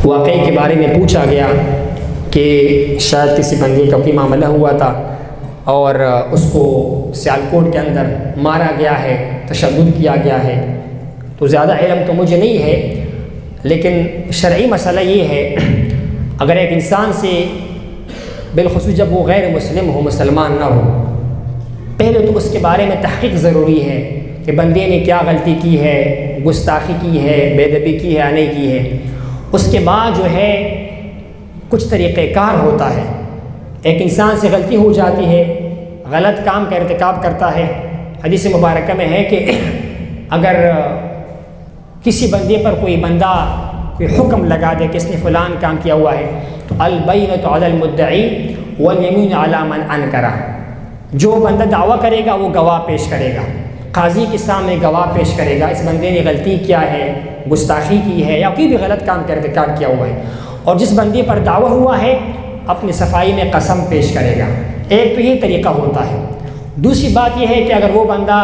واقعے کے بارے میں پوچھا گیا کہ شاید کسی بندے کا کوئی معاملہ ہوا تھا اور اس کو سیالکوٹ کے اندر مارا گیا ہے، تشدد کیا گیا ہے۔ تو زیادہ علم تو مجھے نہیں ہے، لیکن شرعی مسئلہ یہ ہے، اگر ایک انسان سے بالخصوص جب وہ غیر مسلم ہو، مسلمان نہ ہو، پہلے تو اس کے بارے میں تحقیق ضروری ہے کہ بندے نے کیا غلطی کی ہے، گستاخی کی ہے، بے ادبی کی ہے یا نہیں کی ہے۔ اس کے بعد جو ہے کچھ طریقہ کار ہوتا ہے۔ ایک انسان سے غلطی ہو جاتی ہے، غلط کام کا ارتکاب کرتا ہے۔ حدیث مبارکہ میں ہے کہ اگر کسی بندے پر کوئی بندہ کوئی حکم لگا دے کہ اس نے فلان کام کیا ہوا ہے، تو البینۃ علی المدعی والیمین علی من انکر، جو بندہ دعویٰ کرے گا وہ گواہ پیش کرے گا، قاضی کے سامنے گواہ پیش کرے گا، اس بندے نے غلطی کیا ہے، گستاخی کی ہے یا کوئی بھی غلط کام کا ارتکاب کیا ہوا ہے، اور جس بندے پر دعویٰ ہوا ہے اپنی صفائی میں قسم پیش کرے گا۔ ایک تو یہ طریقہ ہوتا ہے۔ دوسری بات یہ ہے کہ اگر وہ بندہ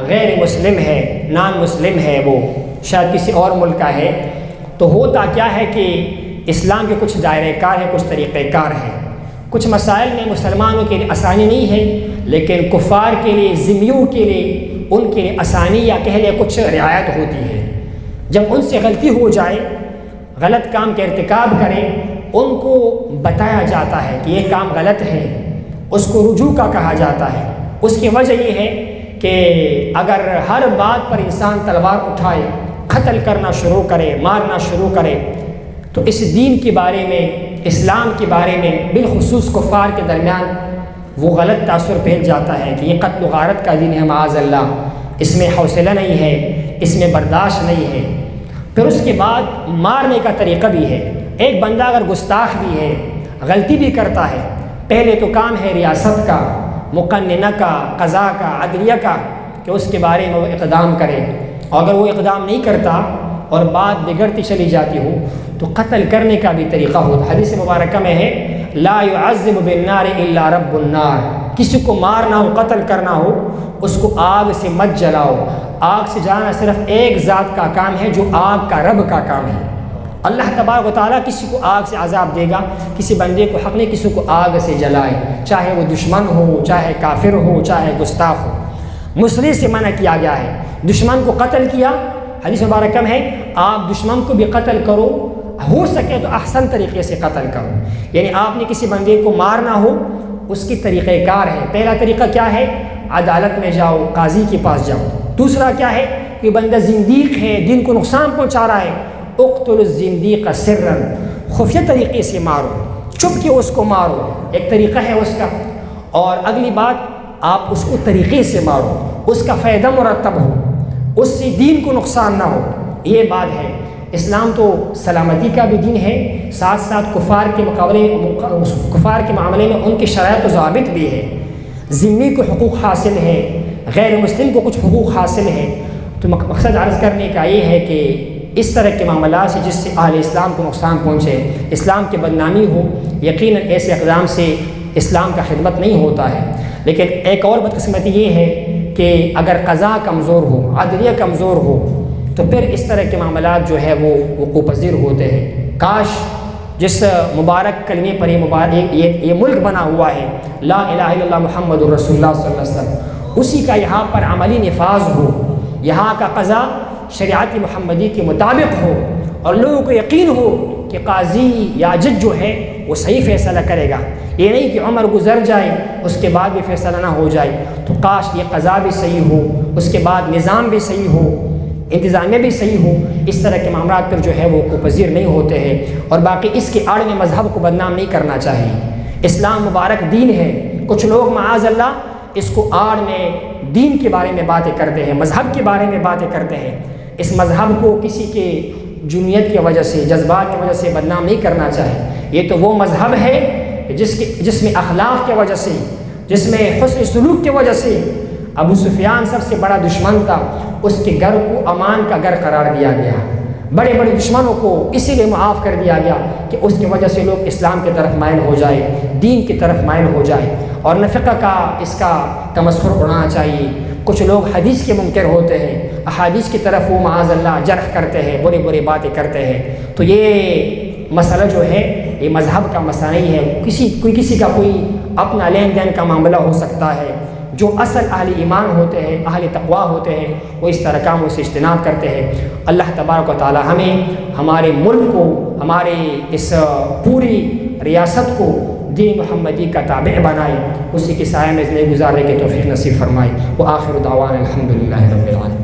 غیر مسلم ہے، نان مسلم ہے، وہ شاید کسی اور ملک کا ہے، تو ہوتا کیا ہے کہ اسلام کے کچھ دائرہ کار ہیں، کچھ طریقہ کار ہیں۔ کچھ مسائل میں مسلمانوں کے لیے آسانی نہیں ہے، لیکن کفار کے لیے، ذمیوں کے لیے، ان کے لیے آسانی یا کہہ لیں کچھ رعایت ہوتی ہے۔ جب ان سے غلطی ہو جائے، غلط کام کا ارتکاب کریں، ان کو بتایا جاتا ہے کہ یہ کام غلط ہے، اس کو رجوع کا کہا جاتا ہے۔ اس کی وجہ یہ ہے کہ اگر ہر بات پر انسان تلوار اٹھائے، قتل کرنا شروع کرے، مارنا شروع کرے، تو اس دین کے بارے میں، اسلام کے بارے میں، بالخصوص کفار کے درمیان وہ غلط تاثر پھیل جاتا ہے کہ یہ قتل و غارت کا دین ہے، معاذ اللہ، اس میں حوصلہ نہیں ہے، اس میں برداشت نہیں ہے۔ پھر اس کے بعد مارنے کا طریقہ بھی ہے۔ ایک بندہ اگر گستاخ بھی ہے، غلطی بھی کرتا ہے، پہلے تو کام ہے ریاست کا، مقننہ کا، قضا کا، عدلیہ کا، کہ اس کے بارے میں وہ اقدام کرے، اور اگر وہ اقدام نہیں کرتا اور بات بگڑتی چلی جاتی ہو تو قتل کرنے کا بھی طریقہ ہوتا ہے۔ حدیث مبارکہ میں ہے لا يعذب بالنار الا رب النار، کسی کو مارنا ہو، قتل کرنا ہو، اس کو آگ سے مت جلاؤ۔ آگ سے جلانا صرف ایک ذات کا کام ہے جو آگ کا رب کا کام ہے۔ اللہ تبارک و تعالیٰ کسی کو آگ سے عذاب دے گا، کسی بندے کو حق نہیں کسی کو آگ سے جلائے، چاہے وہ دشمن ہو، چاہے کافر ہو، چاہے گستاخ ہو۔ مسلم سے منع کیا گیا ہے۔ دشمن کو قتل کیا، حدیث مبارکہ میں ہے آپ دشمن کو بھی قتل کرو، ہو سکے تو احسن طریقے سے قتل کرو۔ یعنی آپ نے کسی بندے کو مارنا ہو، اس کی طریقہ کار ہے۔ پہلا طریقہ کیا ہے؟ عدالت میں جاؤ، قاضی کے پاس جاؤ۔ دوسرا کیا ہے کہ بندہ زندیق ہے، دین کو نقصان پہنچا رہا ہے، اقتل الزندیق سرا، خفیہ طریقے سے مارو، چھپ کے اس کو مارو، ایک طریقہ ہے اس کا۔ اور اگلی بات، آپ اس کو طریقے سے مارو، اس کا فائدہ مرتب ہو، اس سے دین کو نقصان نہ ہو، یہ بات ہے۔ اسلام تو سلامتی کا بھی دین ہے، ساتھ ساتھ کفار کے معاملے میں ان کی شرائط و ضوابط بھی ہے۔ ذمہ کو حقوق حاصل ہے، غیر مسلم کو کچھ حقوق حاصل ہے۔ تو مقصد عرض کرنے کا یہ ہے کہ اس طرح کے معاملات سے جس سے اہل اسلام کو نقصان پہنچے، اسلام کی بدنامی ہو، یقیناً ایسے اقدام سے اسلام کا خدمت نہیں ہوتا ہے۔ لیکن ایک اور بدقسمتی یہ ہے کہ اگر قضا کمزور ہو، عدلیہ کمزور ہو، تو پھر اس طرح کے معاملات جو ہے وہ وقوع پذیر ہوتے ہیں۔ کاش جس مبارک کلمے پر یہ ملک بنا ہوا ہے، لا الہ الا اللہ محمد الرسول اللہ صلی اللہ علیہ وسلم، اسی کا یہاں پر عملی نفاذ ہو، یہاں کا قضا شریعت محمدی کے مطابق ہو، اور لوگوں کو یقین ہو کہ قاضی یا جج جو ہے وہ صحیح فیصلہ کرے گا۔ یہ نہیں کہ عمر گزر جائے اس کے بعد بھی فیصلہ نہ ہو جائے۔ تو کاش یہ قضا بھی صحیح ہو، اس کے بعد نظام بھی صحیح ہو، انتظامیہ بھی صحیح ہو۔ اس طرح کے معاملات پر جو ہے وہ وقوع پذیر نہیں ہوتے ہیں۔ اور باقی اس کے آڑ میں مذہب کو بدنام نہیں کرنا چاہیے۔ اسلام مبارک دین ہے، کچھ لوگ معاذ اللہ اس کو آڑ میں دین کے بارے میں باتیں کرتے ہیں، مذہب کے بارے میں باتیں کرتے ہیں۔ اس مذہب کو کسی کے جنونیت کی وجہ سے، جذبات کی وجہ سے بدنام نہیں کرنا چاہیے۔ یہ تو وہ مذہب ہے جس میں اخلاق کی وجہ سے، جس میں حسن سلوک کی وجہ سے ابو سفیان سب سے بڑا دشمن تھا، اس کے گھر کو امان کا گھر قرار دیا گیا۔ بڑے بڑے دشمنوں کو اسی لیے معاف کر دیا گیا کہ اس کی وجہ سے لوگ اسلام کی طرف مائل ہو جائے، دین کی طرف مائل ہو جائے۔ اور نفقہ کا اس کا تمسخر اڑانا چاہیے۔ کچھ لوگ حدیث کے منکر ہوتے ہیں، احادیث کی طرف وہ معاذ اللہ جرح کرتے ہیں، بری بری باتیں کرتے ہیں۔ تو یہ مسئلہ جو ہے یہ مذہب کا مسئلہ نہیں ہے، کسی کا کوئی اپنا لین دین کا معاملہ ہو سکتا ہے۔ جو اصل اہل ایمان ہوتے ہیں، اہل تقویٰ ہوتے ہیں، وہ اس طرح کاموں سے اجتناب کرتے ہیں۔ اللہ تبارک و تعالی ہمیں، ہمارے ملک کو، ہمارے اس پوری ریاست کو دین محمدی کا تابع بنائے، اسی کے سائے میں زندگی گزارنے کی توفیق نصیب فرمائے۔ وآخر دعوانا الحمدللہ رب العالمین۔